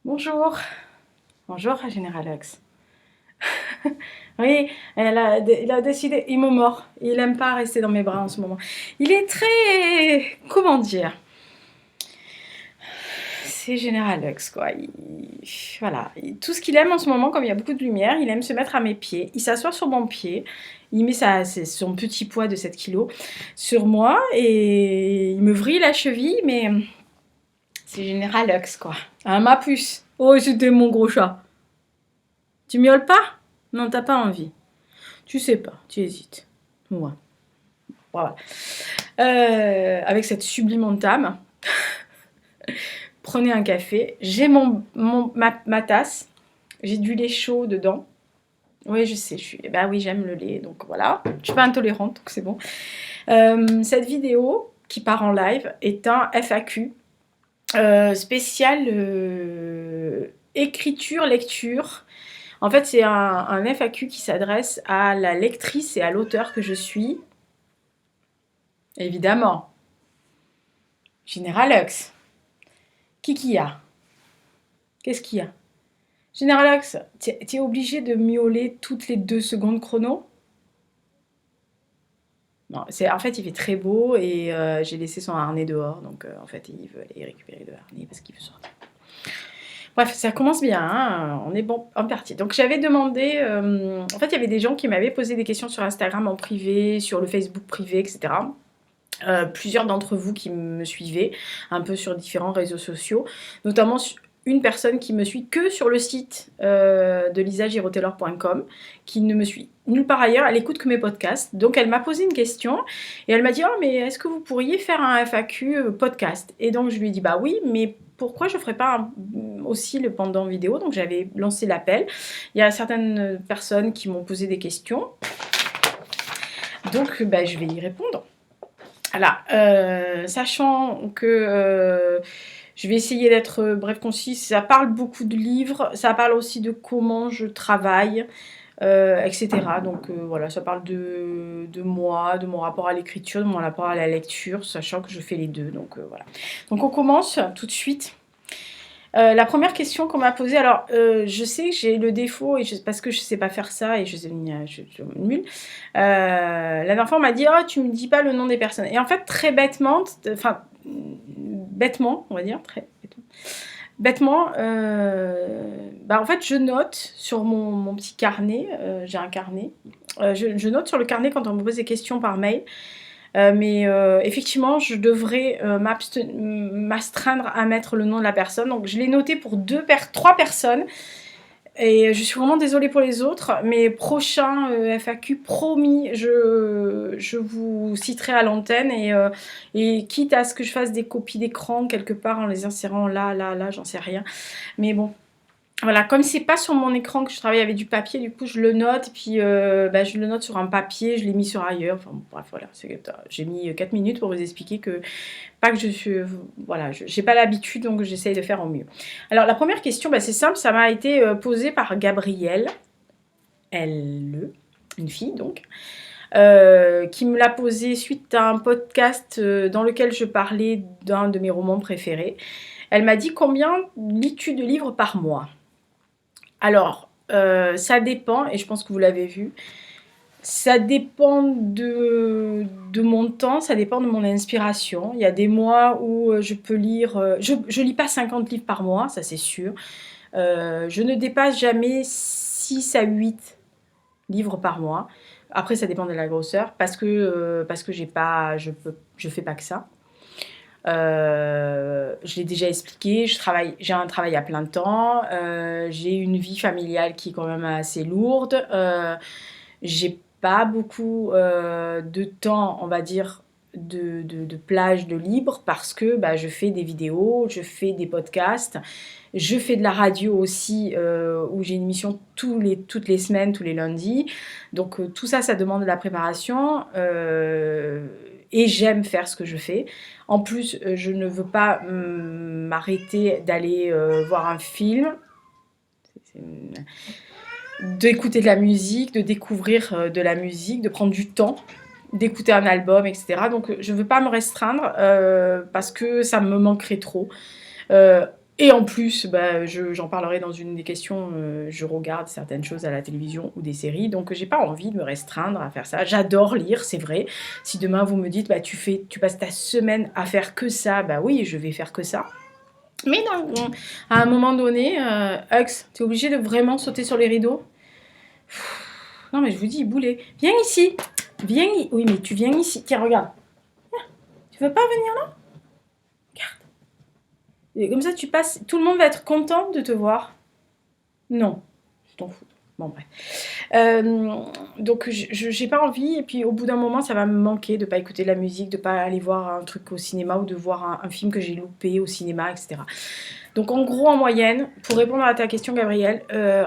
Bonjour, bonjour Généralox. Oui, il a décidé, il me mord, il n'aime pas rester dans mes bras en ce moment. Il est très, comment dire, c'est Généralox quoi. Voilà, tout ce qu'il aime en ce moment, comme il y a beaucoup de lumière, il aime se mettre à mes pieds. Il s'assoit sur mon pied, il met son petit poids de 7 kilos sur moi et il me vrille la cheville, mais c'est Généralox quoi. Ah, ma puce. Oh, c'était mon gros chat. Tu miaules pas? Non, t'as pas envie. Tu sais pas, tu hésites. Ouais. Voilà. Avec cette sublime entame, prenez un café. J'ai ma tasse. J'ai du lait chaud dedans. Oui, je sais, bah oui, j'aime le lait, donc voilà. Je suis pas intolérante, donc c'est bon. Cette vidéo qui part en live est un FAQ spécial écriture-lecture. En fait, c'est un FAQ qui s'adresse à la lectrice et à l'auteur que je suis. Évidemment. Généralox. Qui y a? Qu'est-ce qu'il y a? Généralox, t'es obligé de miauler toutes les 2 secondes chrono? Non, en fait, il fait très beau et j'ai laissé son harnais dehors. Donc, en fait, il veut aller récupérer le harnais parce qu'il veut sortir. Bref, ça commence bien, hein, on est bon en partie. Donc j'avais demandé, en fait il y avait des gens qui m'avaient posé des questions sur Instagram en privé, sur le Facebook privé, etc. Plusieurs d'entre vous qui me suivaient un peu sur différents réseaux sociaux, notamment une personne qui me suit que sur le site de lisagirotaylor.com, qui ne me suit nulle part ailleurs, elle écoute que mes podcasts. Donc elle m'a posé une question et elle m'a dit « Oh mais est-ce que vous pourriez faire un FAQ podcast ?» Et donc je lui ai dit « Bah oui, mais pourquoi je ne ferais pas aussi le pendant vidéo ?» Donc j'avais lancé l'appel. Il y a certaines personnes qui m'ont posé des questions. Donc bah, je vais y répondre. Voilà, sachant que je vais essayer d'être bref, concise, ça parle beaucoup de livres, ça parle aussi de comment je travaille, etc. Donc voilà, ça parle de moi, de mon rapport à l'écriture, de mon rapport à la lecture, sachant que je fais les deux. Donc voilà. Donc on commence tout de suite. La première question qu'on m'a posée, alors je sais que j'ai le défaut, parce que je ne sais pas faire ça et je suis nulle. La dernière fois, on m'a dit « Oh, tu me dis pas le nom des personnes ». Et en fait, très bêtement, enfin, bêtement, on va dire, très bêtement, bah, en fait, je note sur mon petit carnet, j'ai un carnet, je note sur le carnet quand on me pose des questions par mail. Mais effectivement, je devrais m'astreindre à mettre le nom de la personne. Donc, je l'ai noté pour 3 personnes. Et je suis vraiment désolée pour les autres. Mais prochain FAQ, promis, je vous citerai à l'antenne. Et quitte à ce que je fasse des copies d'écran quelque part en les insérant là, j'en sais rien. Mais bon. Voilà, comme c'est pas sur mon écran que je travaille avec du papier, du coup je le note, et puis bah, je le note sur un papier, je l'ai mis sur ailleurs, enfin bref voilà, j'ai mis 4 minutes pour vous expliquer que, pas que je suis, voilà, j'ai pas l'habitude donc j'essaye de faire au mieux. Alors la première question, bah, c'est simple, ça m'a été posé par Gabrielle, une fille donc, qui me l'a posé suite à un podcast dans lequel je parlais d'un de mes romans préférés. Elle m'a dit « Combien lis-tu de livres par mois ?» Alors, ça dépend, et je pense que vous l'avez vu, ça dépend de mon temps, ça dépend de mon inspiration. Il y a des mois où je peux lire... je lis pas 50 livres par mois, ça c'est sûr. Je ne dépasse jamais 6 à 8 livres par mois. Après, ça dépend de la grosseur, parce que je fais pas que ça. Je l'ai déjà expliqué, j'ai un travail à plein temps, j'ai une vie familiale qui est quand même assez lourde, j'ai pas beaucoup de temps, on va dire, de plage de libre parce que bah, je fais des vidéos, je fais des podcasts, je fais de la radio aussi où j'ai une émission toutes les semaines, tous les lundis. Donc tout ça, ça demande de la préparation et j'aime faire ce que je fais. En plus, je ne veux pas m'arrêter d'aller voir un film, d'écouter de la musique, de découvrir de la musique, de prendre du temps, d'écouter un album, etc. Donc je ne veux pas me restreindre parce que ça me manquerait trop. Et en plus, bah, j'en parlerai dans une des questions, je regarde certaines choses à la télévision ou des séries, donc j'ai pas envie de me restreindre à faire ça. J'adore lire, c'est vrai. Si demain vous me dites, bah, tu passes ta semaine à faire que ça, bah oui, je vais faire que ça. Mais non, à un moment donné, Hux, t'es obligé de vraiment sauter sur les rideaux. Non mais je vous dis, boulet, viens ici, oui mais tu viens ici, tiens regarde. Tu veux pas venir là? Regarde. Et comme ça tu passes, tout le monde va être content de te voir. Non, je t'en fous. Bon bref. Donc j'ai pas envie, et puis au bout d'un moment ça va me manquer de pas écouter de la musique, de pas aller voir un truc au cinéma ou de voir un film que j'ai loupé au cinéma, etc. Donc en gros, en moyenne, pour répondre à ta question Gabriel,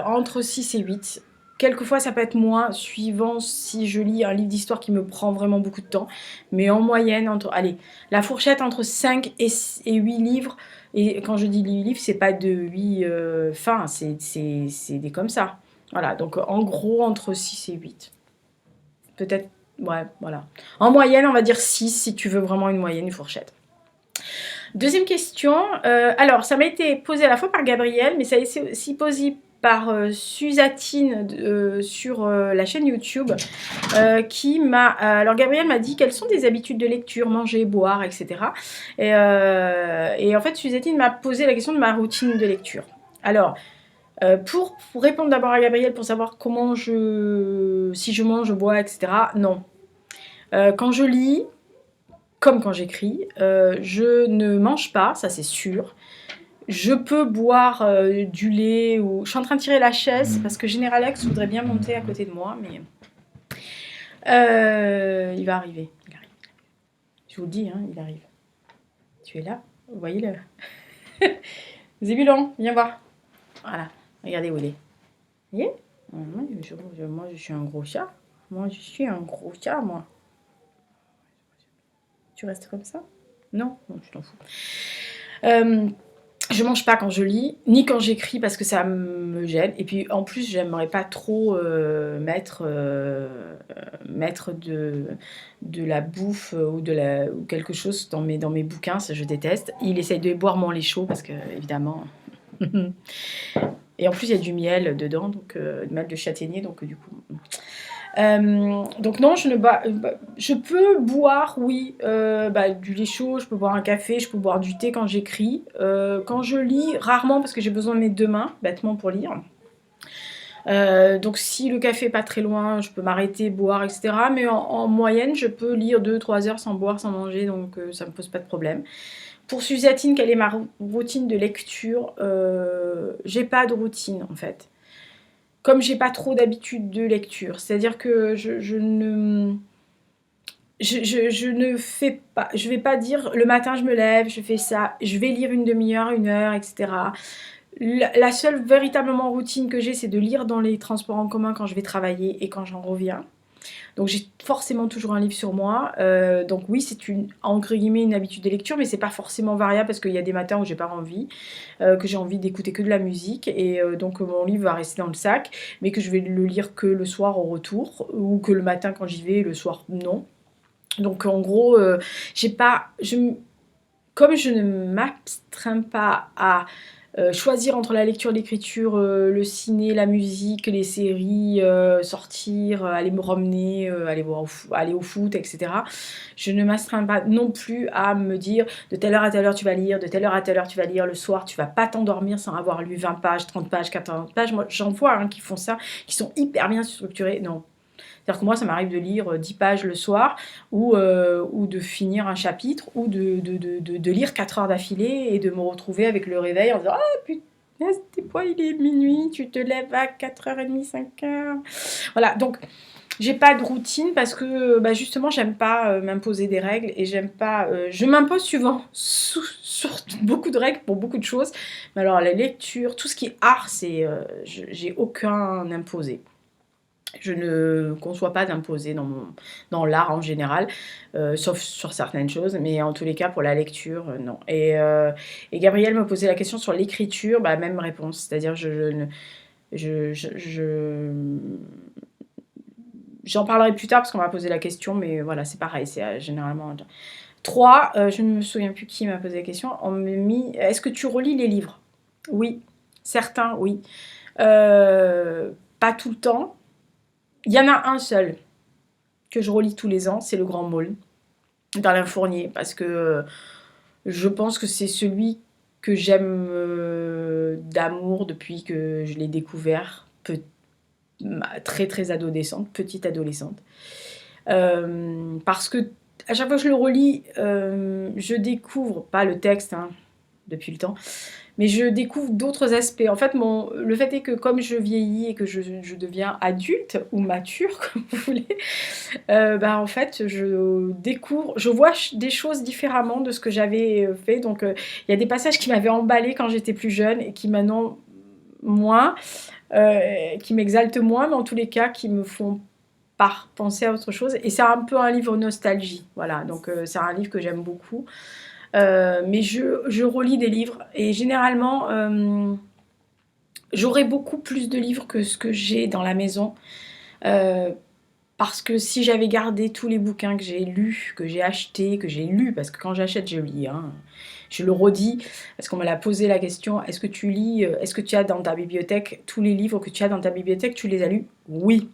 entre 6 et 8. Quelquefois ça peut être moins, suivant si je lis un livre d'histoire qui me prend vraiment beaucoup de temps. Mais en moyenne, allez, la fourchette entre 5 et 8 livres. Et quand je dis 8 livres, c'est pas de 8 fins, c'est des comme ça. Voilà, donc en gros, entre 6 et 8. Peut-être, ouais, voilà. En moyenne, on va dire 6 si tu veux vraiment une moyenne, une fourchette. Deuxième question. Alors, ça m'a été posé à la fois par Gabriel, mais ça a été aussi posé par Suzatine sur la chaîne YouTube, qui m'a... alors, Gabriel m'a dit quelles sont des habitudes de lecture, manger, boire, etc. Et en fait, Suzatine m'a posé la question de ma routine de lecture. Alors, pour répondre d'abord à Gabriel, pour savoir comment si je mange, je bois, etc. Non. Quand je lis, comme quand j'écris, je ne mange pas, ça c'est sûr. Je peux boire du lait ou... Je suis en train de tirer la chaise parce que Général X voudrait bien monter à côté de moi, mais... il va arriver, il arrive. Je vous le dis, hein, il arrive. Tu es là? Vous voyez le... Zébulon, viens voir. Voilà, regardez où il est. Vous voyez? Moi, je suis un gros chat. Moi, je suis un gros chat, moi. Tu restes comme ça? Non, tu t'en fous. Je mange pas quand je lis, ni quand j'écris parce que ça me gêne. Et puis en plus, j'aimerais pas trop mettre de la bouffe ou quelque chose dans mes bouquins, ça je déteste. Il essaye de boire mon lait chaud parce que, évidemment... Et en plus, il y a du miel dedans, donc du miel de châtaignier, donc du coup... donc non, je peux boire, oui, du lait chaud, je peux boire un café, je peux boire du thé quand j'écris. Quand je lis, rarement parce que j'ai besoin de mes deux mains, bêtement pour lire. Donc si le café n'est pas très loin, je peux m'arrêter, boire, etc. Mais en moyenne, je peux lire 2-3 heures sans boire, sans manger, donc ça ne me pose pas de problème. Pour Suzatine, quelle est ma routine de lecture? J'ai pas de routine en fait. Comme j'ai pas trop d'habitude de lecture, c'est-à-dire que je ne fais pas, je vais pas dire le matin je me lève, je fais ça, je vais lire une demi-heure, une heure, etc. La seule véritablement routine que j'ai, c'est de lire dans les transports en commun quand je vais travailler et quand j'en reviens. Donc j'ai forcément toujours un livre sur moi. Donc oui, c'est entre guillemets une habitude de lecture, mais c'est pas forcément variable parce qu'il y a des matins où j'ai pas envie, que j'ai envie d'écouter que de la musique, et donc mon livre va rester dans le sac, mais que je vais le lire que le soir au retour, ou que le matin quand j'y vais, le soir non. Donc en gros, comme je ne m'abstreins pas à choisir entre la lecture, l'écriture, le ciné, la musique, les séries, sortir, aller me promener, aller au foot, etc. Je ne m'astreins pas non plus à me dire de telle heure à telle heure tu vas lire, de telle heure à telle heure tu vas lire, le soir tu vas pas t'endormir sans avoir lu 20 pages, 30 pages, 40 pages. Moi j'en vois qui font ça, qui sont hyper bien structurés. Non. C'est-à-dire que moi, ça m'arrive de lire 10 pages le soir, ou de finir un chapitre, ou de lire 4 heures d'affilée et de me retrouver avec le réveil en disant « Ah putain, c'était quoi, il est minuit, tu te lèves à 4h30, 5h. » Voilà, donc j'ai pas de routine parce que justement, j'aime pas m'imposer des règles, et j'aime pas... je m'impose souvent sur beaucoup de règles pour beaucoup de choses, mais alors la lecture, tout ce qui est art, j'ai aucun imposé. Je ne conçois pas d'imposer dans l'art en général, sauf sur certaines choses, mais en tous les cas, pour la lecture, non. Et Gabriel me posait la question sur l'écriture, même réponse, c'est-à-dire j'en parlerai plus tard parce qu'on m'a posé la question, mais voilà, c'est pareil, c'est généralement... 3, je ne me souviens plus qui m'a posé la question, on m'a mis, est-ce que tu relis les livres? Oui, certains, oui. Pas tout le temps. Il y en a un seul que je relis tous les ans, c'est Le Grand Maul d'Alain Fournier, parce que je pense que c'est celui que j'aime d'amour depuis que je l'ai découvert, très très adolescente, petite adolescente. Parce que à chaque fois que je le relis, je découvre, pas le texte, hein, depuis le temps, mais je découvre d'autres aspects. En fait, le fait est que comme je vieillis et que je deviens adulte ou mature, comme vous voulez, bah, en fait, je découvre, je vois des choses différemment de ce que j'avais fait. Donc, il y a des passages qui m'avaient emballé quand j'étais plus jeune et qui maintenant moins, qui m'exaltent moins, mais en tous les cas, qui me font penser à autre chose. Et c'est un peu un livre nostalgie. Voilà, donc c'est un livre que j'aime beaucoup. Mais je relis des livres et généralement, j'aurai beaucoup plus de livres que ce que j'ai dans la maison. Euh, Parce que si j'avais gardé tous les bouquins que j'ai lus, que j'ai achetés, que j'ai lus, parce que quand j'achète, je lis, hein, je le redis, parce qu'on me l'a posé la question, est-ce que tu lis, est-ce que tu as dans ta bibliothèque, tous les livres que tu as dans ta bibliothèque, tu les as lus? Oui.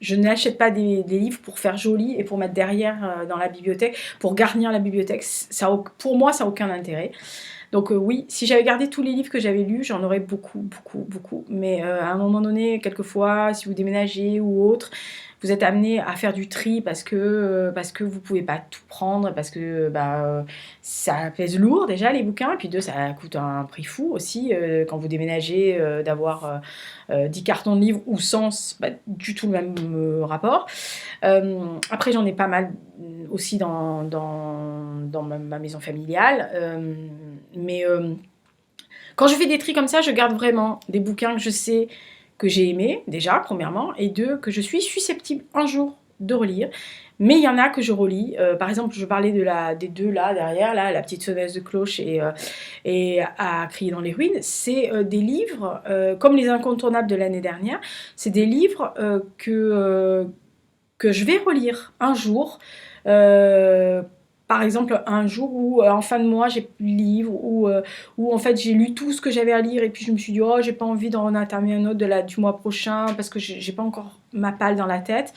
Je n'achète pas des livres pour faire joli et pour mettre derrière dans la bibliothèque, pour garnir la bibliothèque. Pour moi, ça n'a aucun intérêt. Donc oui, si j'avais gardé tous les livres que j'avais lus, j'en aurais beaucoup, beaucoup, beaucoup. Mais à un moment donné, quelquefois, si vous déménagez ou autre, vous êtes amené à faire du tri parce que vous pouvez pas tout prendre, parce que ça pèse lourd déjà les bouquins, et puis deux, ça coûte un prix fou aussi quand vous déménagez, d'avoir 10 cartons de livres ou 100, c'est pas du tout le même rapport. Après, j'en ai pas mal aussi dans ma maison familiale. Mais quand je fais des tris comme ça, je garde vraiment des bouquins que je sais que j'ai aimés, déjà, premièrement, et deux, que je suis susceptible un jour de relire. Mais il y en a que je relis. Par exemple, je parlais des deux là, derrière, là, La petite sonneuse de cloche et À crier dans les ruines. C'est des livres, comme les incontournables de l'année dernière, c'est des livres que je vais relire un jour. Euh, Par exemple, un jour où en fin de mois j'ai plus le livre, où en fait j'ai lu tout ce que j'avais à lire et puis je me suis dit, oh, j'ai pas envie d'en entamer un autre du mois prochain parce que j'ai pas encore ma palle dans la tête.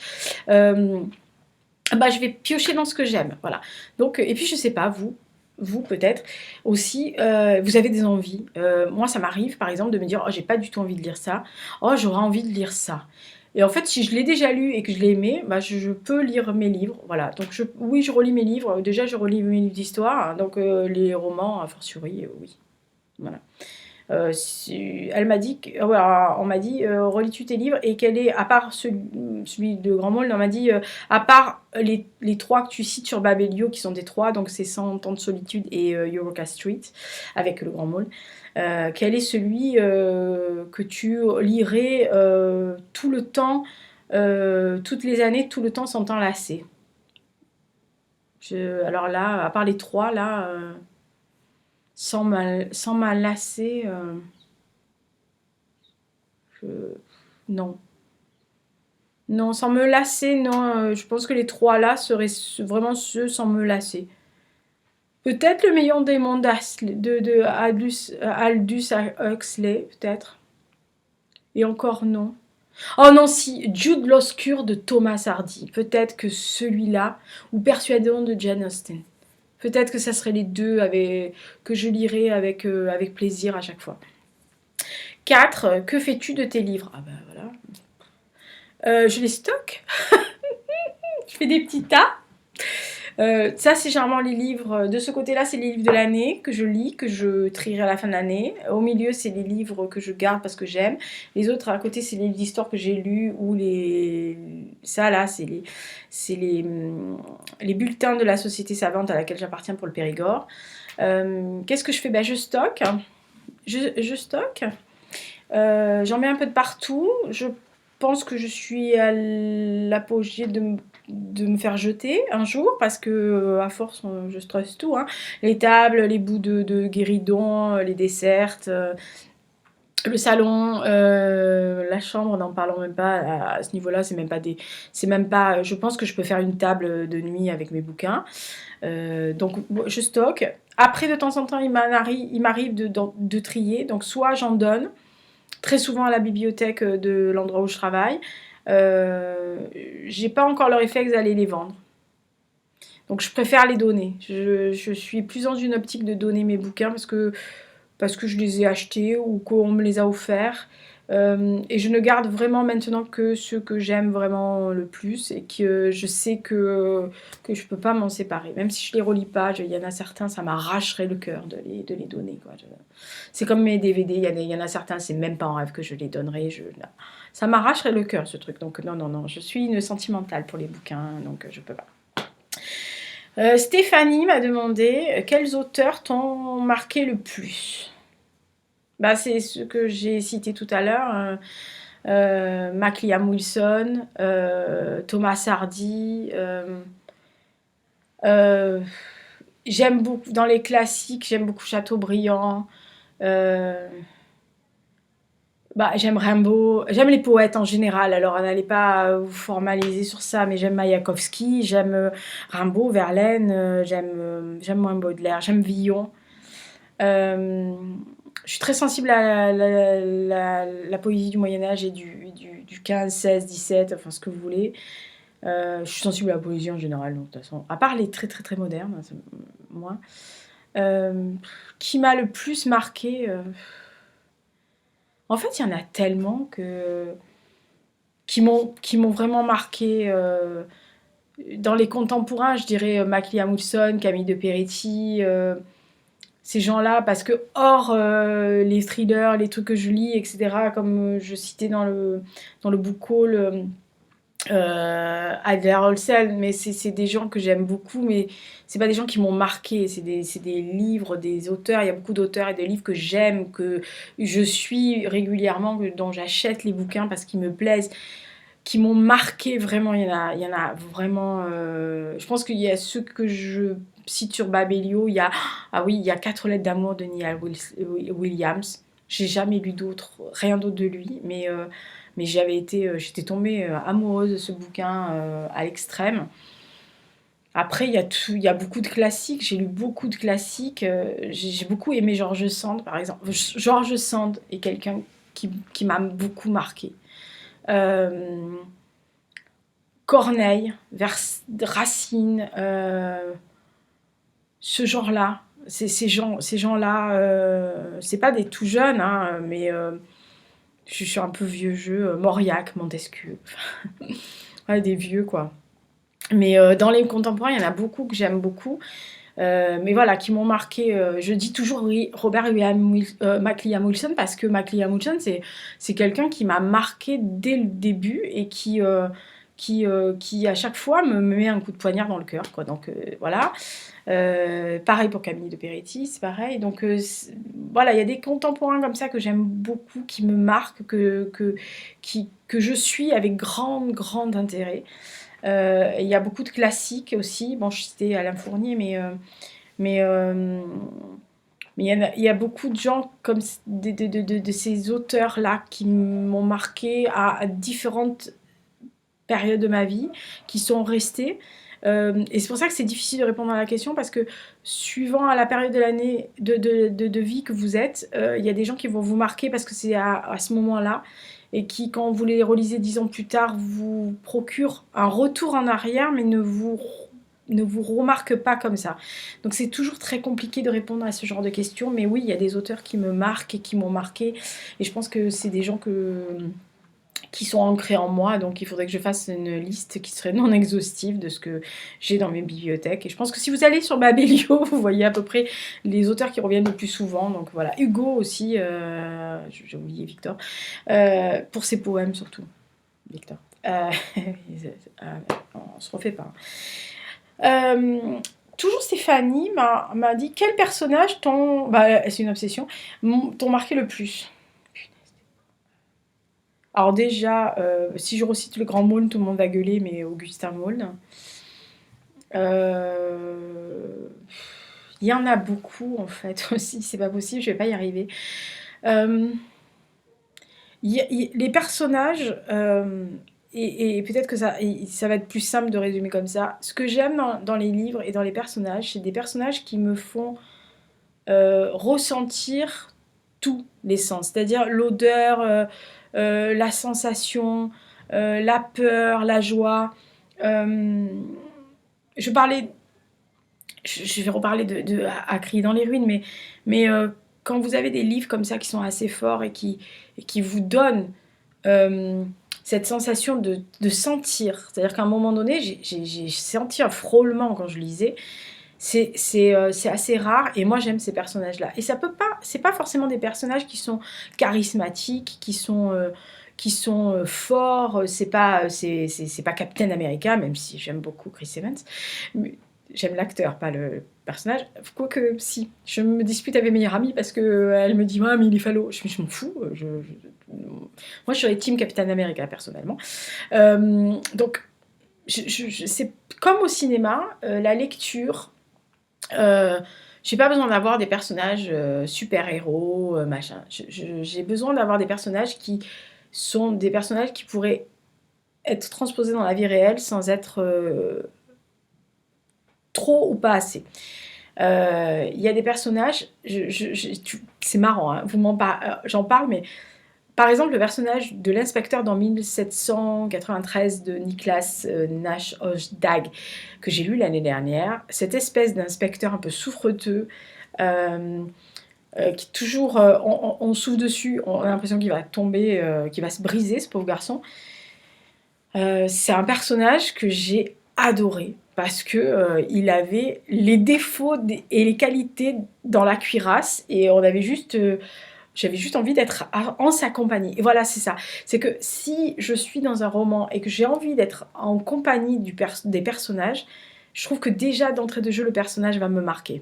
Bah, je vais piocher dans ce que j'aime. Voilà. Donc, et puis je sais pas, vous peut-être aussi, vous avez des envies. Moi, ça m'arrive par exemple de me dire, oh, j'ai pas du tout envie de lire ça. Oh, j'aurais envie de lire ça. Et en fait, si je l'ai déjà lu et que je l'ai aimé, bah, je peux lire mes livres. Voilà. Donc, oui, je relis mes livres. Déjà, je relis mes livres d'histoire. Hein. Donc, les romans, a fortiori, oui. Voilà. Elle m'a dit, on m'a dit, relis-tu tes livres et quel est, à part celui de Grand Maul, on m'a dit, à part les trois que tu cites sur Babelio, qui sont des trois, donc c'est 100 ans de solitude et Eureka Street, avec le Grand Maul, quel est celui que tu lirais tout le temps, toutes les années, tout le temps sans t'en lasser? Alors là, à part les trois, là, sans m'en lasser, non. Non, sans me lasser, non. Je pense que les trois là seraient vraiment ceux sans me lasser. Peut-être Le meilleur des mondes de Aldous Huxley, peut-être. Et encore non. Oh non, si, Jude l'Obscur de Thomas Hardy. Peut-être que celui-là, ou Persuadon de Jane Austen. Peut-être que ça serait les deux que je lirais avec plaisir à chaque fois. 4. Que fais-tu de tes livres? Ah ben voilà. Je les stocke. Je fais des petits tas. Ça, c'est généralement les livres. De ce côté-là, c'est les livres de l'année que je lis, que je trierai à la fin de l'année. Au milieu, c'est les livres que je garde parce que j'aime. Les autres, à côté, c'est les livres d'histoire que j'ai lus ou les. Ça, là, c'est les bulletins de la société savante à laquelle j'appartiens pour le Périgord. Qu'est-ce que je fais? Ben, je stocke. Je stocke. J'en mets un peu de partout. Je pense que je suis à l'apogée de me faire jeter un jour parce que à force je stresse tout, hein. Les tables, les bouts de guéridon, les desserts, le salon, la chambre, n'en parlons même pas. À ce niveau-là, c'est même pas. Je pense que je peux faire une table de nuit avec mes bouquins. Donc je stocke. Après, de temps en temps, il m'arrive de trier. Donc soit j'en donne, très souvent à la bibliothèque de l'endroit où je travaille. J'ai pas encore le réflexe d'aller les vendre. Donc je préfère les donner. Je suis plus dans une optique de donner mes bouquins parce que je les ai achetés ou qu'on me les a offerts. Et je ne garde vraiment maintenant que ceux que j'aime vraiment le plus et que je sais que je ne peux pas m'en séparer. Même si je ne les relis pas, il y en a certains, ça m'arracherait le cœur de les donner. C'est comme mes DVD, il y en a certains, c'est même pas en rêve que je les donnerai. Ça m'arracherait le cœur ce truc. Donc non, je suis une sentimentale pour les bouquins, donc je peux pas. Stéphanie m'a demandé quels auteurs t'ont marqué le plus. Bah, c'est ce que j'ai cité tout à l'heure, Mac Liam Wilson, Thomas Hardy. J'aime beaucoup, dans les classiques, j'aime beaucoup Chateaubriand. Euh, Bah, j'aime Rimbaud, j'aime les poètes en général, alors n'allez pas vous formaliser sur ça, mais j'aime Mayakovsky, j'aime Rimbaud, Verlaine, j'aime moins Baudelaire, j'aime Villon. Euh, je suis très sensible à la poésie du Moyen-Âge et du 15, 16, 17, enfin ce que vous voulez. Je suis sensible à la poésie en général, donc, de toute façon, à part les très très très modernes, moi. Qui m'a le plus marqué En fait, il y en a tellement qui m'ont vraiment marqué. Dans les contemporains, je dirais Mac Liam Wilson, Camille de Peretti, ces gens-là, parce que hors les thrillers, les trucs que je lis, etc., comme je citais dans le book haul, Adler Holsel, mais c'est des gens que j'aime beaucoup, mais c'est pas des gens qui m'ont marqué, c'est des livres, des auteurs, il y a beaucoup d'auteurs et de livres que j'aime, que je suis régulièrement, dont j'achète les bouquins parce qu'ils me plaisent, qui m'ont marqué vraiment, il y en a vraiment, je pense qu'il y a ceux que je cite sur Babelio, ah oui, il y a 4 lettres d'amour de Neil Williams, j'ai jamais lu rien d'autre de lui, mais j'étais tombée amoureuse de ce bouquin à l'extrême. Après, il y a beaucoup de classiques. J'ai lu beaucoup de classiques. J'ai beaucoup aimé George Sand, par exemple. George Sand est quelqu'un qui m'a beaucoup marqué. Euh, Corneille, Racine, ce genre-là. Ces gens-là, c'est pas des tout jeunes, hein, mais je suis un peu vieux jeu. Mauriac, Montesquieu. Ouais, des vieux, quoi. Mais dans les contemporains, il y en a beaucoup que j'aime beaucoup. Mais voilà, qui m'ont marqué. Je dis toujours oui, Mac Liam Wilson parce que Mac Liam Wilson, c'est quelqu'un qui m'a marqué dès le début et qui à chaque fois me met un coup de poignard dans le cœur, quoi. Donc voilà. Pareil pour Camille de Peretti, c'est pareil. Donc voilà, il y a des contemporains comme ça que j'aime beaucoup, qui me marquent, que je suis avec grand intérêt. Il y a beaucoup de classiques aussi. Bon, je citais Alain Fournier, mais, euh, mais il y a beaucoup de gens comme de ces auteurs-là qui m'ont marqué à différentes périodes de ma vie, qui sont restés. Et c'est pour ça que c'est difficile de répondre à la question parce que suivant à la période de l'année de vie que vous êtes, il y a des gens qui vont vous marquer parce que c'est à ce moment-là et qui, quand vous les relisez 10 ans plus tard, vous procurent un retour en arrière mais ne vous remarquent pas comme ça. Donc c'est toujours très compliqué de répondre à ce genre de questions, mais oui, il y a des auteurs qui me marquent et qui m'ont marqué et je pense que c'est des gens qui sont ancrés en moi, donc il faudrait que je fasse une liste qui serait non exhaustive de ce que j'ai dans mes bibliothèques. Et je pense que si vous allez sur Babelio, vous voyez à peu près les auteurs qui reviennent le plus souvent. Donc voilà, Hugo aussi, j'ai oublié Victor, pour ses poèmes surtout, Victor. On se refait pas. Toujours Stéphanie m'a dit quel personnage c'est une obsession, t'ont marqué le plus. Alors déjà, si je recite le grand Maulne, tout le monde va gueuler, mais Augustin Maulne. Il y en a beaucoup en fait aussi, c'est pas possible, je vais pas y arriver. Il les personnages, et peut-être que ça va être plus simple de résumer comme ça. Ce que j'aime dans les livres et dans les personnages, c'est des personnages qui me font ressentir tous les sens. C'est-à-dire l'odeur, la sensation, la peur, la joie. Euh, je parlais, je vais reparler à crier dans les ruines, mais quand vous avez des livres comme ça qui sont assez forts et qui vous donnent euh, cette sensation de sentir, c'est-à-dire qu'à un moment donné, j'ai senti un frôlement quand je lisais. C'est assez rare et moi j'aime ces personnages-là. Et ça peut pas, c'est pas forcément des personnages qui sont charismatiques, qui sont forts. C'est pas Captain America, même si j'aime beaucoup Chris Evans. Mais j'aime l'acteur, pas le personnage. Quoique, si, je me dispute avec mes meilleure amie parce que elle me dit ouais, mais il est falot. Je m'en fous. Moi, je serais team Captain America personnellement. Donc, c'est comme au cinéma, la lecture. J'ai pas besoin d'avoir des personnages super-héros, machin. J'ai besoin d'avoir des personnages qui sont des personnages qui pourraient être transposés dans la vie réelle sans être trop ou pas assez. Il y a des personnages, c'est marrant, hein, j'en parle, mais par exemple, le personnage de l'inspecteur dans 1793 de Niklas Nash Hojdag, que j'ai lu l'année dernière, cette espèce d'inspecteur un peu souffreteux, qui toujours, on souffle dessus, on a l'impression qu'il va tomber, qu'il va se briser, ce pauvre garçon. C'est un personnage que j'ai adoré parce que il avait les défauts et les qualités dans la cuirasse et j'avais juste envie d'être en sa compagnie. Et voilà, c'est ça. C'est que si je suis dans un roman et que j'ai envie d'être en compagnie des personnages, je trouve que déjà d'entrée de jeu, le personnage va me marquer.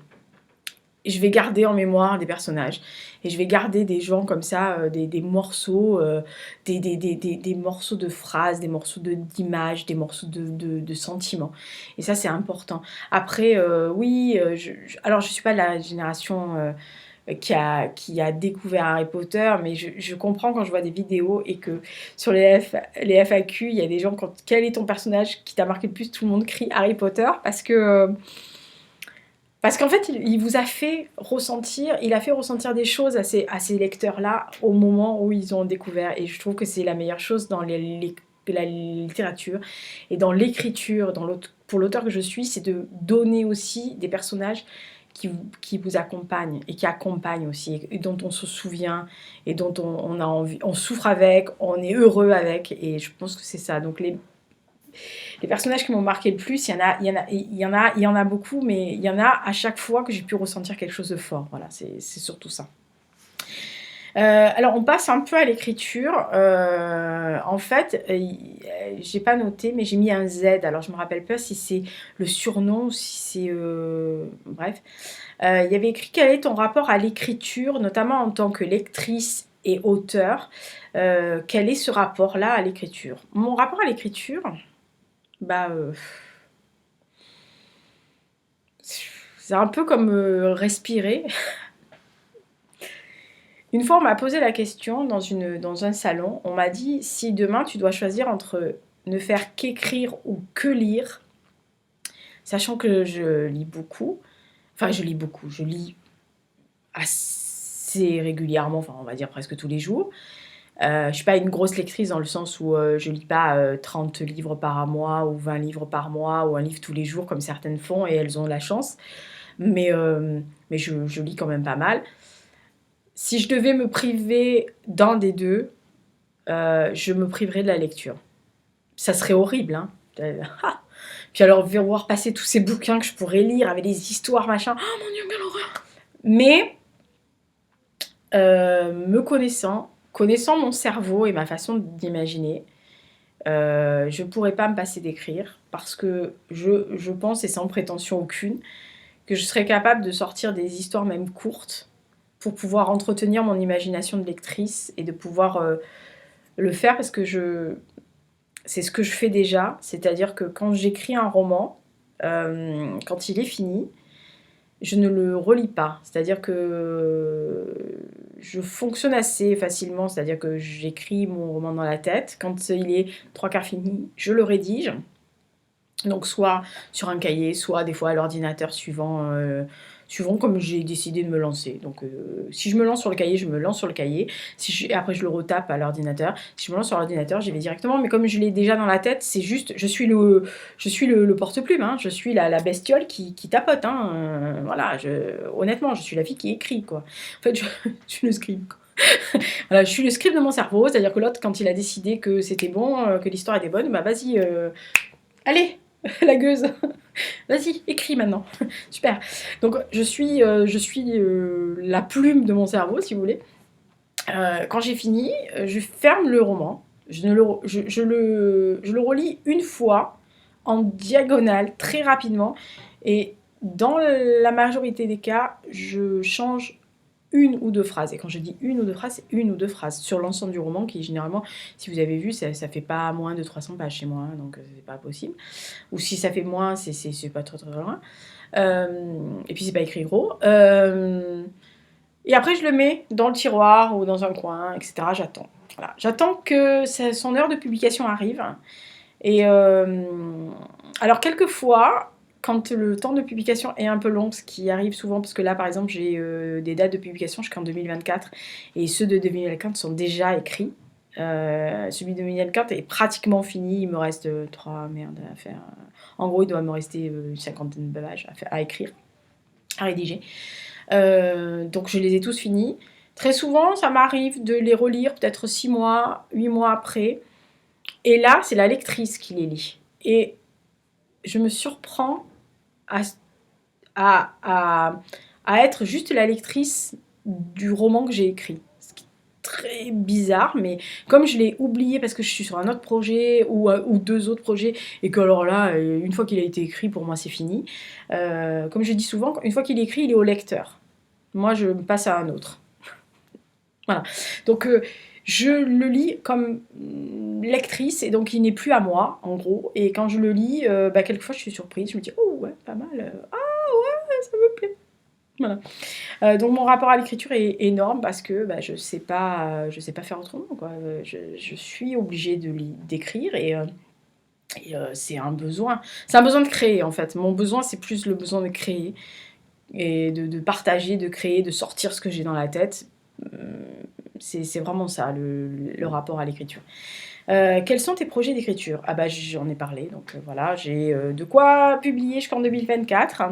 Et je vais garder en mémoire des personnages. Et je vais garder des gens comme ça, des morceaux, des morceaux de phrases, des morceaux d'images, des morceaux de sentiments. Et ça, c'est important. Après, oui, alors je ne suis pas de la génération qui a découvert Harry Potter, mais je comprends quand je vois des vidéos et que sur les FAQ, il y a des gens, quel est ton personnage qui t'a marqué le plus, tout le monde crie Harry Potter parce qu'en fait, il vous a fait ressentir, il a fait ressentir des choses à ces lecteurs-là au moment où ils ont découvert. Et je trouve que c'est la meilleure chose dans la littérature et dans l'écriture, pour l'auteur que je suis, c'est de donner aussi des personnages qui vous accompagnent et qui accompagnent aussi, et dont on se souvient, et dont on a envie, on souffre avec, on est heureux avec, et je pense que c'est ça. Donc les personnages qui m'ont marqué le plus, il y en a beaucoup, mais il y en a à chaque fois que j'ai pu ressentir quelque chose de fort. Voilà, c'est surtout ça. Alors on passe un peu à l'écriture. En fait, j'ai pas noté, mais j'ai mis un Z. Alors je me rappelle pas si c'est le surnom ou si c'est bref. Il y avait écrit quel est ton rapport à l'écriture, notamment en tant que lectrice et auteur. Quel est ce rapport-là à l'écriture? Mon rapport à l'écriture, bah, c'est un peu comme respirer. Une fois, on m'a posé la question dans un salon. On m'a dit, si demain tu dois choisir entre ne faire qu'écrire ou que lire, sachant que je lis beaucoup, enfin je lis beaucoup, je lis assez régulièrement, enfin on va dire presque tous les jours. Je ne suis pas une grosse lectrice dans le sens où je lis pas 30 livres par mois ou 20 livres par mois ou un livre tous les jours comme certaines font et elles ont la chance. Mais je lis quand même pas mal. Si je devais me priver d'un des deux, je me priverais de la lecture. Ça serait horrible, hein. Puis alors, voir passer tous ces bouquins que je pourrais lire avec des histoires, machin. Oh mon Dieu, quelle horreur! Mais, me connaissant mon cerveau et ma façon d'imaginer, je pourrais pas me passer d'écrire parce que je pense, et sans prétention aucune, que je serais capable de sortir des histoires même courtes pour pouvoir entretenir mon imagination de lectrice et de pouvoir le faire parce que c'est ce que je fais déjà. C'est-à-dire que quand j'écris un roman, quand il est fini, je ne le relis pas. C'est-à-dire que je fonctionne assez facilement, c'est-à-dire que j'écris mon roman dans la tête. Quand il est 3/4 fini, je le rédige. Donc soit sur un cahier, soit des fois à l'ordinateur suivant comme j'ai décidé de me lancer. Donc si je me lance sur le cahier, je me lance sur le cahier. Après je le retape à l'ordinateur. Si je me lance sur l'ordinateur, j'y vais directement. Mais comme je l'ai déjà dans la tête, c'est juste, je suis le porte-plume, hein. Je suis la bestiole qui tapote. Hein. Voilà, honnêtement, je suis la fille qui écrit, quoi. En fait, je suis le scribe, quoi. Voilà, je suis le scribe de mon cerveau, c'est-à-dire que l'autre, quand il a décidé que c'était bon, que l'histoire était bonne, bah vas-y, allez, la gueuse, vas-y, écris maintenant. Super. Donc je suis la plume de mon cerveau, si vous voulez. Quand j'ai fini, je ferme le roman, je le relis une fois, en diagonale, très rapidement, et dans la majorité des cas, je change une ou deux phrases. Et quand je dis une ou deux phrases, c'est une ou deux phrases sur l'ensemble du roman qui, généralement, si vous avez vu, ça fait pas moins de 300 pages chez moi, hein, donc c'est pas possible. Ou si ça fait moins, c'est pas trop loin. Et puis c'est pas écrit gros. Et après, je le mets dans le tiroir ou dans un coin, etc. J'attends. Voilà. J'attends que son heure de publication arrive. Et alors, quelquefois, quand le temps de publication est un peu long, ce qui arrive souvent, parce que là, par exemple, j'ai des dates de publication jusqu'en 2024, et ceux de 2024 sont déjà écrits. Celui de 2024 est pratiquement fini, il me reste 3 merdes à faire. En gros, il doit me rester une cinquantaine de pages à écrire, à rédiger. Donc je les ai tous finis. Très souvent, ça m'arrive de les relire peut-être 6 mois, 8 mois après. Et là, c'est la lectrice qui les lit. Et je me surprends à être juste la lectrice du roman que j'ai écrit. Ce qui est très bizarre, mais comme je l'ai oublié parce que je suis sur un autre projet ou 2 autres projets, et que alors là, une fois qu'il a été écrit, pour moi c'est fini. Comme je dis souvent, une fois qu'il est écrit, il est au lecteur. Moi, je passe à un autre. Voilà. Donc, je le lis comme lectrice, et donc il n'est plus à moi, en gros. Et quand je le lis, quelquefois, je suis surprise. Je me dis, oh ouais, pas mal. Ah ouais, ça me plaît. Voilà. Donc, mon rapport à l'écriture est énorme parce que je sais pas faire autrement, quoi. Je suis obligée d'écrire, et c'est un besoin. C'est un besoin de créer, en fait. Mon besoin, c'est plus le besoin de créer et de partager, de créer, de sortir ce que j'ai dans la tête. C'est vraiment ça, le rapport à l'écriture. Quels sont tes projets d'écriture? Ah bah j'en ai parlé, donc voilà, j'ai de quoi publier jusqu'en 2024,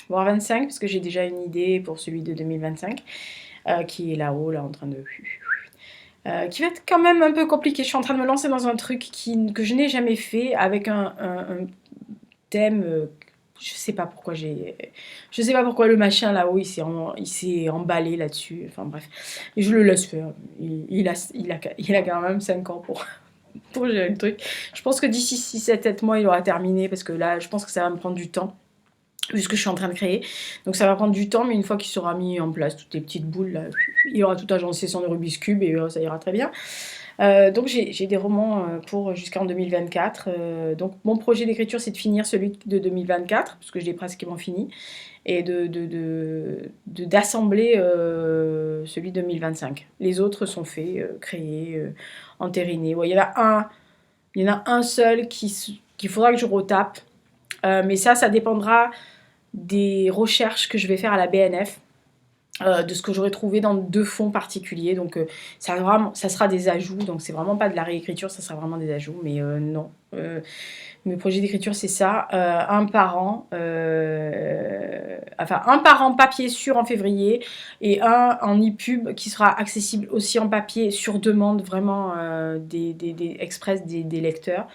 voire 25, parce que j'ai déjà une idée pour celui de 2025, qui est là-haut, là, en train de... qui va être quand même un peu compliqué. Je suis en train de me lancer dans un truc que je n'ai jamais fait, avec un thème... je sais pas pourquoi le machin là-haut il s'est emballé là-dessus, enfin bref, et je le laisse faire. Il a quand même 5 ans pour gérer le truc. Je pense que d'ici 6-7 mois il aura terminé, parce que là je pense que ça va me prendre du temps vu ce que je suis en train de créer, donc ça va prendre du temps, mais une fois qu'il sera mis en place toutes les petites boules là, il aura tout agencé son Rubik's Cube, et ça ira très bien. Donc j'ai des romans pour jusqu'en 2024. Donc mon projet d'écriture, c'est de finir celui de 2024, parce que je l'ai pratiquement fini, et d'assembler celui de 2025. Les autres sont faits, créés, entérinés. Ouais, il y en a un seul qu'il faudra que je retape, mais ça dépendra des recherches que je vais faire à la BNF. De ce que j'aurais trouvé dans 2 fonds particuliers, donc ça sera des ajouts, donc c'est vraiment pas de la réécriture, ça sera vraiment des ajouts, mais non. Mes projets d'écriture, c'est ça, un par an, papier sûr en février, et un en e-pub qui sera accessible aussi en papier sur demande, vraiment express des lecteurs,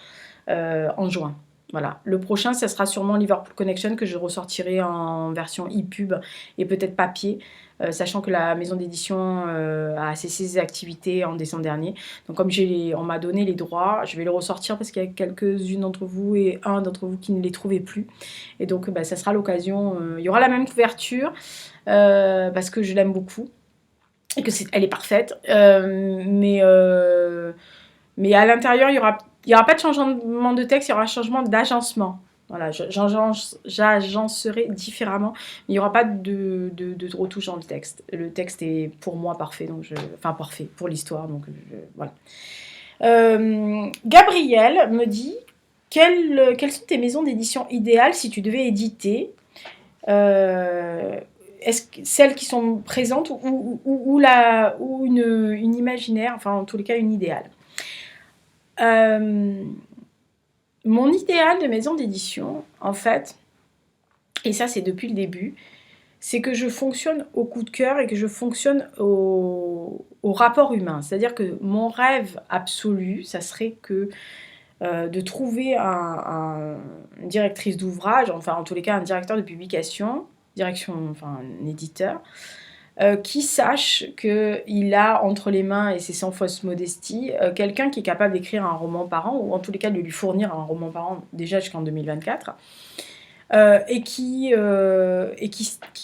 en juin. Voilà. Le prochain, ça sera sûrement Liverpool Connection, que je ressortirai en version e-pub et peut-être papier, sachant que la maison d'édition a cessé ses activités en décembre dernier. Donc comme on m'a donné les droits, je vais le ressortir parce qu'il y a quelques-unes d'entre vous et un d'entre vous qui ne les trouvait plus. Et donc ça sera l'occasion. Il y aura la même couverture parce que je l'aime beaucoup et que elle est parfaite. Mais à l'intérieur, il y aura pas de changement de texte, il y aura un changement d'agencement. Voilà, j'agencerai différemment. Il n'y aura pas de retouche dans le texte. Le texte est pour moi parfait, donc enfin parfait pour l'histoire, donc voilà. Gabriel me dit quelles sont tes maisons d'édition idéales si tu devais éditer est-ce que celles qui sont présentes ou une imaginaire, enfin en tous les cas une idéale. Mon idéal de maison d'édition, en fait, et ça c'est depuis le début, c'est que je fonctionne au coup de cœur et que je fonctionne au rapport humain. C'est-à-dire que mon rêve absolu, ça serait que de trouver une directrice d'ouvrage, enfin en tous les cas un directeur de publication, enfin un éditeur, qui sache qu'il a entre les mains, et c'est sans fausse modestie, quelqu'un qui est capable d'écrire un roman par an, ou en tous les cas de lui fournir un roman par an déjà jusqu'en 2024, et qui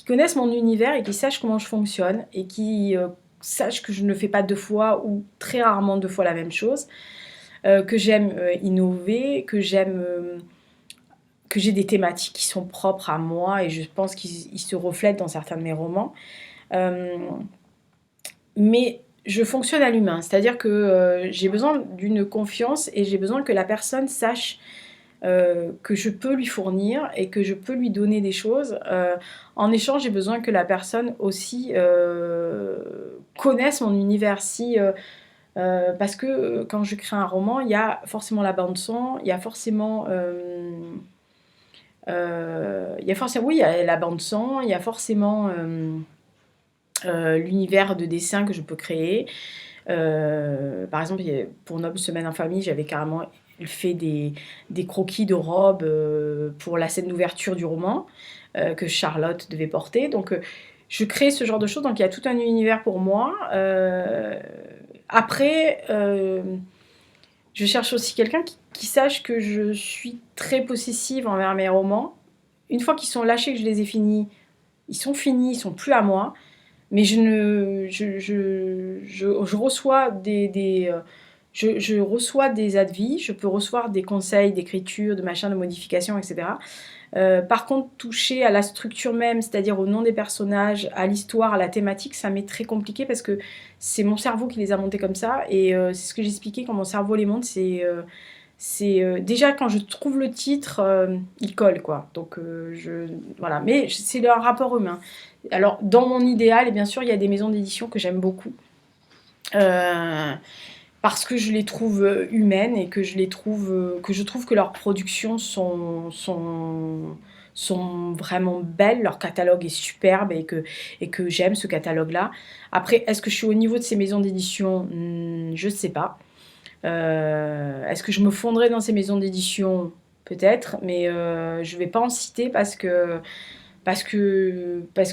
connaisse mon univers et qui sache comment je fonctionne, et qui sache que je ne fais pas 2 fois ou très rarement 2 fois la même chose, que j'aime innover, que j'ai des thématiques qui sont propres à moi et je pense qu'ils se reflètent dans certains de mes romans. Mais je fonctionne à l'humain, c'est-à-dire que j'ai besoin d'une confiance et j'ai besoin que la personne sache que je peux lui fournir et que je peux lui donner des choses. En échange, j'ai besoin que la personne aussi connaisse mon univers. Parce que quand je crée un roman, il y a forcément la bande-son, il y a forcément... oui, il y a la bande-son, il y a forcément l'univers de dessin que je peux créer. Par exemple, pour Noble Semaine en famille, j'avais carrément fait des croquis de robes pour la scène d'ouverture du roman que Charlotte devait porter. Donc, je crée ce genre de choses. Donc, il y a tout un univers pour moi. Après, je cherche aussi quelqu'un qui sache que je suis très possessive envers mes romans. Une fois qu'ils sont lâchés, que je les ai finis, ils sont finis, ils sont plus à moi. Mais je reçois je reçois des avis, je peux recevoir des conseils d'écriture, de machin, de modification, etc. Par contre, toucher à la structure même, c'est-à-dire au nom des personnages, à l'histoire, à la thématique, ça m'est très compliqué parce que c'est mon cerveau qui les a montés comme ça. Et c'est ce que j'expliquais quand mon cerveau les monte, déjà quand je trouve le titre, il colle quoi. Donc voilà, mais c'est un rapport humain. Alors dans mon idéal, et bien sûr, il y a des maisons d'édition que j'aime beaucoup. Parce que je les trouve humaines et que je trouve que leurs productions sont vraiment belles, leur catalogue est superbe et que j'aime ce catalogue-là. Après, est-ce que je suis au niveau de ces maisons d'édition? Je ne sais pas. Est-ce que je me fondrais dans ces maisons d'édition? Peut-être, mais je ne vais pas en citer parce que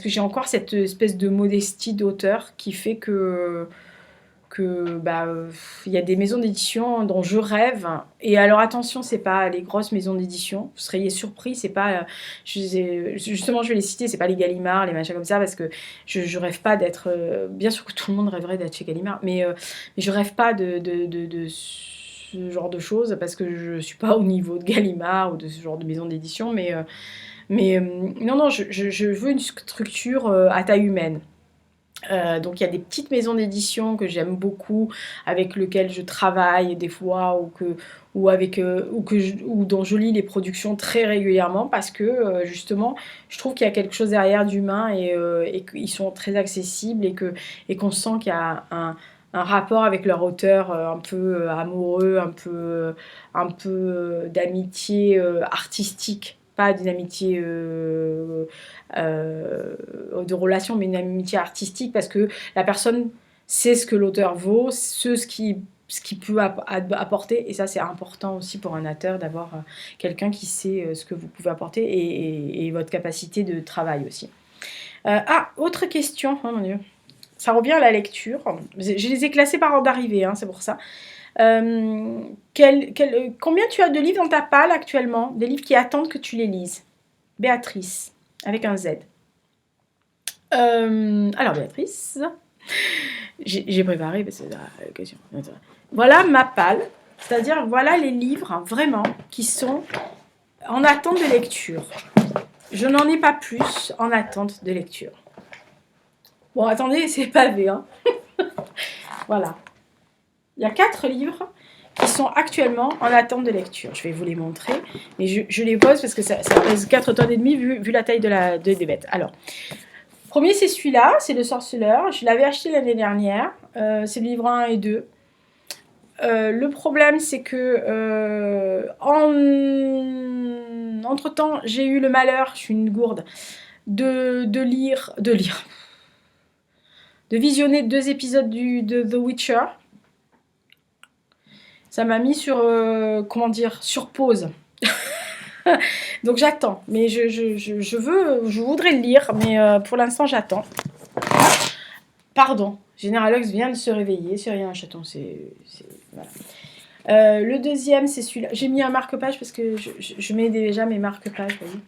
j'ai encore cette espèce de modestie d'auteur qui fait que il y a des maisons d'édition dont je rêve. Et alors attention, c'est pas les grosses maisons d'édition, vous seriez surpris, c'est pas justement je vais les citer, c'est pas les Gallimard, les machins comme ça, parce que je rêve pas d'être bien sûr que tout le monde rêverait d'être chez Gallimard, mais je rêve pas de ce genre de choses parce que je suis pas au niveau de Gallimard ou de ce genre de maison d'édition, mais non, je veux une structure à taille humaine. Donc il y a des petites maisons d'édition que j'aime beaucoup, avec lesquelles je travaille des fois, ou dont je lis les productions très régulièrement, parce que justement je trouve qu'il y a quelque chose derrière d'humain et qu'ils sont très accessibles et qu'on sent qu'il y a un rapport avec leur auteur un peu amoureux, un peu d'amitié artistique, pas d'une amitié de relation, mais une amitié artistique, parce que la personne sait ce que l'auteur vaut, ce qu'il peut apporter, et ça c'est important aussi pour un auteur d'avoir quelqu'un qui sait ce que vous pouvez apporter et votre capacité de travail aussi. Autre question, oh mon Dieu, ça revient à la lecture, je les ai classés par ordre d'arrivée, hein, c'est pour ça. Combien tu as de livres dans ta palle actuellement, des livres qui attendent que tu les lises? Béatrice, avec un Z. Alors Béatrice, j'ai préparé parce que la question. Voilà ma palle, c'est-à-dire voilà les livres vraiment qui sont en attente de lecture. Je n'en ai pas plus en attente de lecture. Bon, attendez, c'est pavé, hein. Voilà. Il y a 4 livres qui sont actuellement en attente de lecture. Je vais vous les montrer, mais je les pose parce que ça pèse 4 tonnes et demie vu la taille des bêtes. Alors, premier, c'est celui-là, c'est Le Sorceleur. Je l'avais acheté l'année dernière. C'est le livre 1 et 2. Le problème, c'est que entre-temps, j'ai eu le malheur, je suis une gourde, de visionner 2 épisodes de The Witcher. Ça m'a mis sur, sur pause. Donc j'attends, mais je voudrais le lire, mais pour l'instant j'attends. Pardon, Général Hux vient de se réveiller, c'est rien un chaton, voilà. Le deuxième, c'est celui-là. J'ai mis un marque-page parce que je mets déjà mes marque-pages, vous voyez.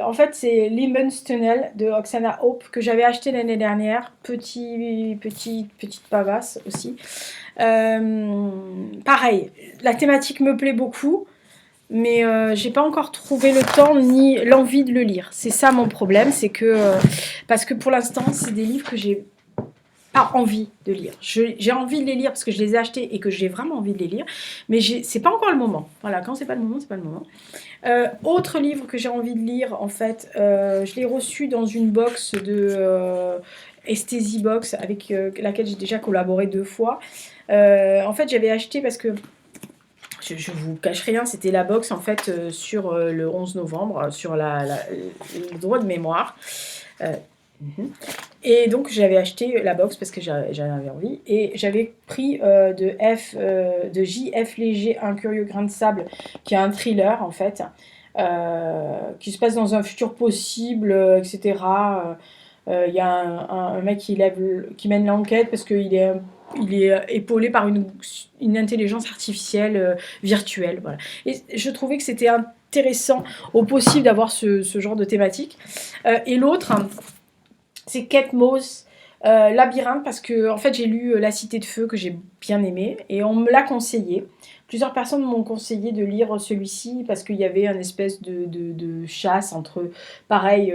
En fait, c'est Limben's Tunnel de Oksana Hope que j'avais acheté l'année dernière. Petite pavasse aussi. Pareil, la thématique me plaît beaucoup, mais j'ai pas encore trouvé le temps ni l'envie de le lire. C'est ça mon problème, c'est que parce que pour l'instant, c'est des livres que j'ai pas envie de lire. J'ai envie de les lire parce que je les ai achetés et que j'ai vraiment envie de les lire, mais c'est pas encore le moment. Voilà, quand c'est pas le moment, c'est pas le moment. Autre livre que j'ai envie de lire, en fait, je l'ai reçu dans une box de Esthésie Box avec laquelle j'ai déjà collaboré 2 fois. En fait, j'avais acheté parce que je vous cache rien, c'était la box en fait sur le 11 novembre, sur le droit de mémoire. Et donc j'avais acheté la box parce que j'en avais envie. Et j'avais pris de J.F. Léger, Un curieux grain de sable, qui est un thriller en fait, qui se passe dans un futur possible, etc. Il y a un mec qui mène l'enquête parce qu'il est épaulé par une intelligence artificielle virtuelle. Voilà. Et je trouvais que c'était intéressant au possible d'avoir ce genre de thématique. Et l'autre, c'est Kate Moss, Labyrinthe, parce que en fait, j'ai lu La Cité de Feu, que j'ai bien aimé, et on me l'a conseillé. Plusieurs personnes m'ont conseillé de lire celui-ci parce qu'il y avait une espèce de chasse entre, pareil,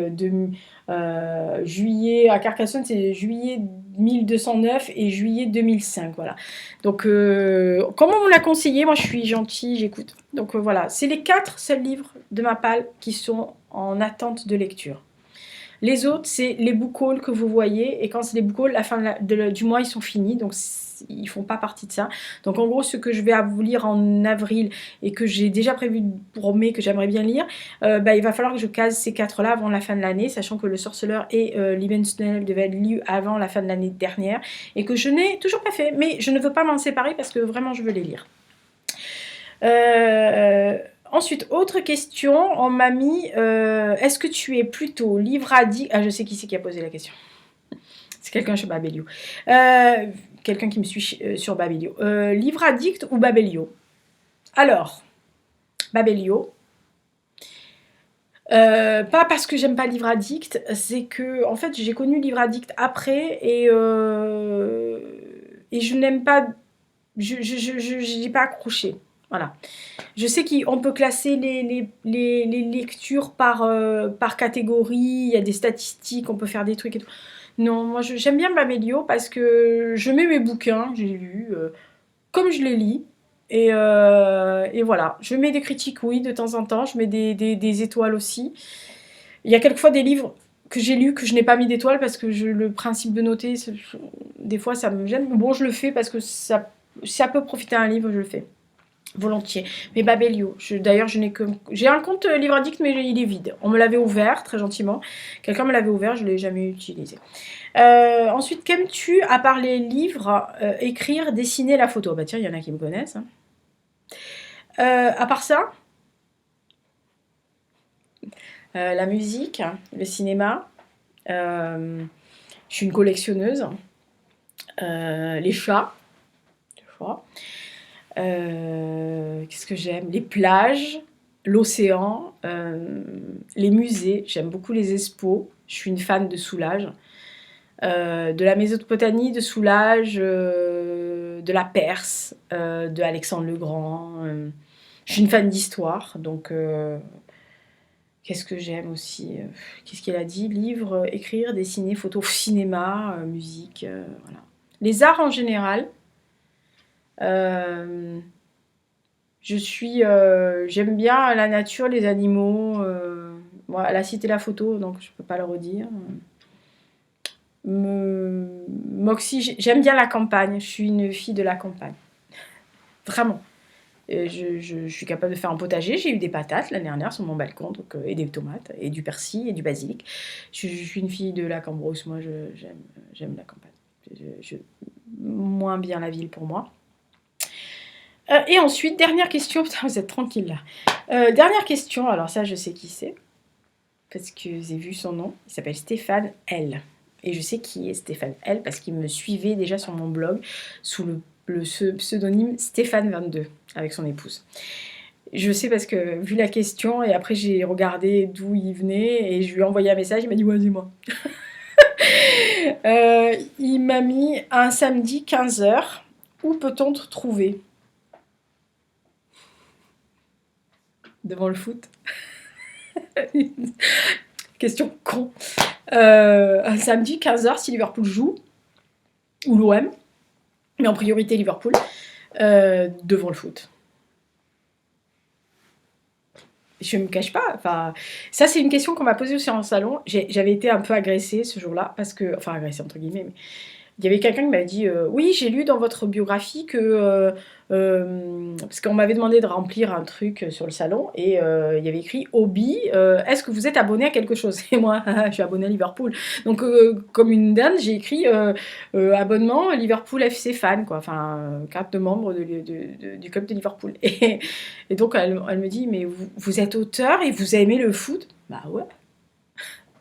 juillet, à Carcassonne, c'est juillet 1209 et juillet 2005, voilà. Donc, comme on me l'a conseillé, moi je suis gentille, j'écoute. Donc voilà, c'est les 4 seuls livres de ma palle qui sont en attente de lecture. Les autres, c'est les book hauls que vous voyez. Et quand c'est les book hauls, la fin du mois, ils sont finis. Donc, ils ne font pas partie de ça. Donc, en gros, ce que je vais vous lire en avril et que j'ai déjà prévu pour mai, que j'aimerais bien lire, il va falloir que je case ces 4-là avant la fin de l'année, sachant que Le Sorceleur et Limben's Tunnel devaient être lus avant la fin de l'année dernière et que je n'ai toujours pas fait. Mais je ne veux pas m'en séparer parce que vraiment, je veux les lire. Ensuite, autre question, on m'a mis est-ce que tu es plutôt livre addict? Ah, je sais qui c'est qui a posé la question. C'est quelqu'un chez Babelio. Quelqu'un qui me suit sur Babelio. Livre addict ou Babelio? Alors, Babelio. Pas parce que j'aime pas Livre Addict, c'est que en fait j'ai connu Livre Addict après et je n'aime pas, je n'ai pas accroché. Voilà. Je sais qu'on peut classer les lectures par catégorie, il y a des statistiques, on peut faire des trucs et tout. Non, moi j'aime bien Babelio parce que je mets mes bouquins, j'ai lu, comme je les lis. Et voilà, je mets des critiques, oui, de temps en temps, je mets des étoiles aussi. Il y a quelquefois des livres que j'ai lus que je n'ai pas mis d'étoiles parce que le principe de noter, des fois ça me gêne. Mais bon, je le fais parce que ça peut profiter à un livre, je le fais. Volontiers. Mais Babelio, d'ailleurs, j'ai un compte Livre Addict, mais il est vide. On me l'avait ouvert, très gentiment. Quelqu'un me l'avait ouvert, je ne l'ai jamais utilisé. Ensuite, qu'aimes-tu, à part les livres, écrire, dessiner, la photo? Bah tiens, il y en a qui me connaissent. Hein. À part ça, la musique, le cinéma. Je suis une collectionneuse. Les chats. Qu'est-ce que j'aime? Les plages, l'océan, les musées. J'aime beaucoup les expos. Je suis une fan de Soulages. De la Mésopotamie, de Soulages, de la Perse, de Alexandre le Grand. Je suis une fan d'histoire, donc qu'est-ce que j'aime aussi Qu'est-ce qu'elle a dit? Livre, écrire, dessiner, photo, cinéma, musique, voilà. Les arts en général. Euh, j'aime bien la nature, les animaux. Voilà, elle a cité la photo, donc je peux pas le redire. Moxie, j'aime bien la campagne. Je suis une fille de la campagne, vraiment. Et je suis capable de faire un potager. J'ai eu des patates l'année dernière sur mon balcon, donc, et des tomates, et du persil, et du basilic. Je suis une fille de la Cambrousse. Moi, j'aime la campagne. Moins bien la ville pour moi. Et ensuite, dernière question. Putain, vous êtes tranquille là. Dernière question. Alors ça, je sais qui c'est. Parce que j'ai vu son nom. Il s'appelle Stéphane L. Et je sais qui est Stéphane L. Parce qu'il me suivait déjà sur mon blog sous le pseudonyme Stéphane22 avec son épouse. Je sais parce que vu la question, et après j'ai regardé d'où il venait, et je lui ai envoyé un message, il m'a dit ouais, c'est moi. Il m'a mis un samedi 15h. Où peut-on te trouver? Devant le foot. Question con. Un samedi 15h si Liverpool joue, ou l'OM, mais en priorité Liverpool, devant le foot. Je ne me cache pas. Enfin, ça, c'est une question qu'on m'a posée aussi en salon. J'avais été un peu agressée ce jour-là, parce que, enfin, agressée entre guillemets, mais il y avait quelqu'un qui m'a dit oui, j'ai lu dans votre biographie que. Parce qu'on m'avait demandé de remplir un truc sur le salon, et il y avait écrit hobby, est-ce que vous êtes abonné à quelque chose? Et moi, je suis abonnée à Liverpool. Donc, comme une dingue, j'ai écrit abonnement Liverpool FC fan, quoi. Enfin, carte de membre du club de Liverpool. Et donc, elle me dit mais vous êtes auteur et vous aimez le foot? Bah ouais.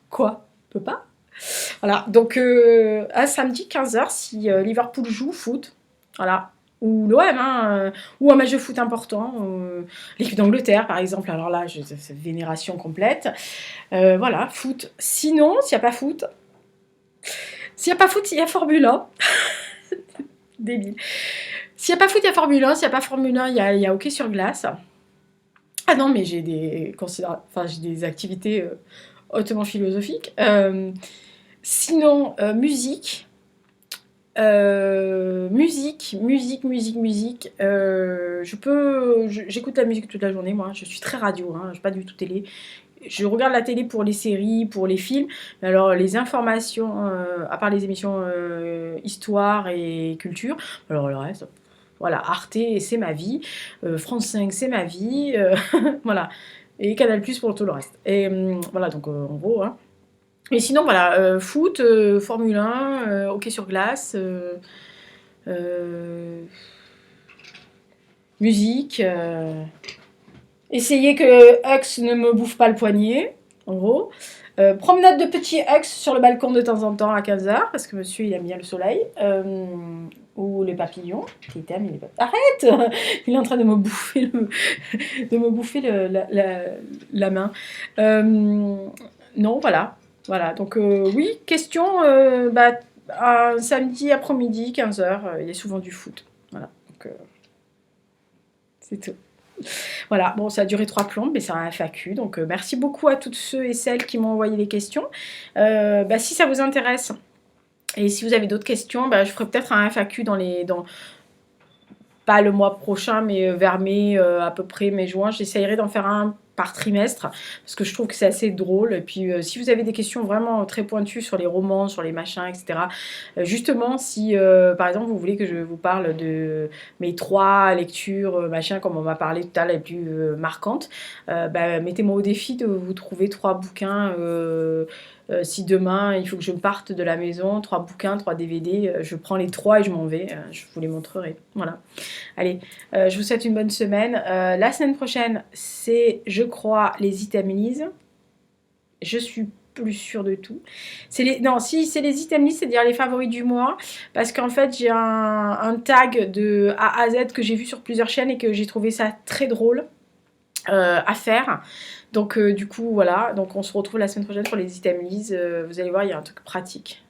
Quoi? On peut pas? Voilà, donc un samedi 15h, si Liverpool joue foot, voilà, ou l'OM, hein, ou un match de foot important, l'équipe d'Angleterre par exemple, alors là, c'est vénération complète. Voilà, foot. Sinon, s'il n'y a pas foot, il y a Formule 1. Débile. S'il n'y a pas foot, il y a Formule 1. S'il n'y a pas Formule 1, il y a hockey sur glace. Ah non, mais j'ai des activités hautement philosophiques. Sinon, musique. Musique. J'écoute la musique toute la journée, moi. Je suis très radio, hein, je suis pas du tout télé. Je regarde la télé pour les séries, pour les films. Mais alors, les informations, à part les émissions histoire et culture, alors le reste, voilà, Arte, c'est ma vie. France 5, c'est ma vie. Voilà. Et Canal+, pour tout le reste. Et voilà, donc en gros, hein. Mais sinon, voilà, foot, Formule 1, hockey sur glace, musique. Essayer que Hux ne me bouffe pas le poignet, en gros. Promenade de petit Hux sur le balcon de temps en temps à 15h, parce que monsieur, il aime bien le soleil. Ou les papillons. Arrête! Il est en train de me bouffer, la main. Non, voilà. Voilà, donc oui, question, un samedi après-midi, 15h, il y a souvent du foot. Voilà, donc c'est tout. Voilà, bon, ça a duré 3 plombes, mais c'est un FAQ, donc merci beaucoup à toutes ceux et celles qui m'ont envoyé les questions. Si ça vous intéresse, et si vous avez d'autres questions, je ferai peut-être un FAQ pas le mois prochain, mais vers mai, à peu près mai-juin. J'essayerai d'en faire un par trimestre, parce que je trouve que c'est assez drôle. Et puis, si vous avez des questions vraiment très pointues sur les romans, sur les machins, etc., justement, si, par exemple, vous voulez que je vous parle de mes 3 lectures, machin, comme on m'a parlé tout à l'heure, les plus marquantes, mettez-moi au défi de vous trouver 3 bouquins. Si demain il faut que je parte de la maison, 3 bouquins, 3 DVD, je prends les 3 et je m'en vais. Je vous les montrerai. Voilà. Allez, je vous souhaite une bonne semaine. La semaine prochaine, c'est, je crois, les item list. Je suis plus sûre de tout. Non, si c'est les item list, c'est-à-dire les favoris du mois, parce qu'en fait, j'ai un tag de A à Z que j'ai vu sur plusieurs chaînes et que j'ai trouvé ça très drôle à faire. Donc, du coup, voilà. Donc, on se retrouve la semaine prochaine pour les item list. Vous allez voir, il y a un truc pratique.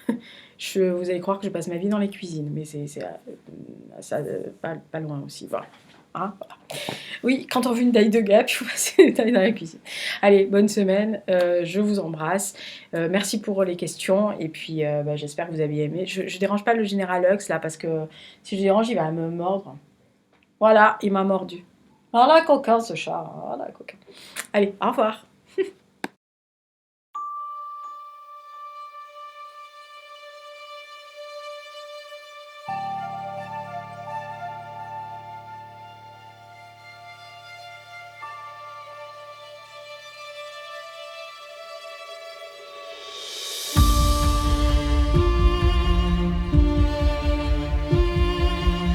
Vous allez croire que je passe ma vie dans les cuisines, mais c'est ça, pas loin aussi. Voilà. Hein, voilà. Oui, quand on veut une taille de gap, il faut passer des tailles dans la cuisine. Allez, bonne semaine, je vous embrasse. Merci pour les questions et puis bah, j'espère que vous avez aimé. Je dérange pas le général Hux là parce que si je dérange, il va me mordre. Voilà, il m'a mordu. Voilà, coquin ce chat. Voilà, coquin. Allez, au revoir.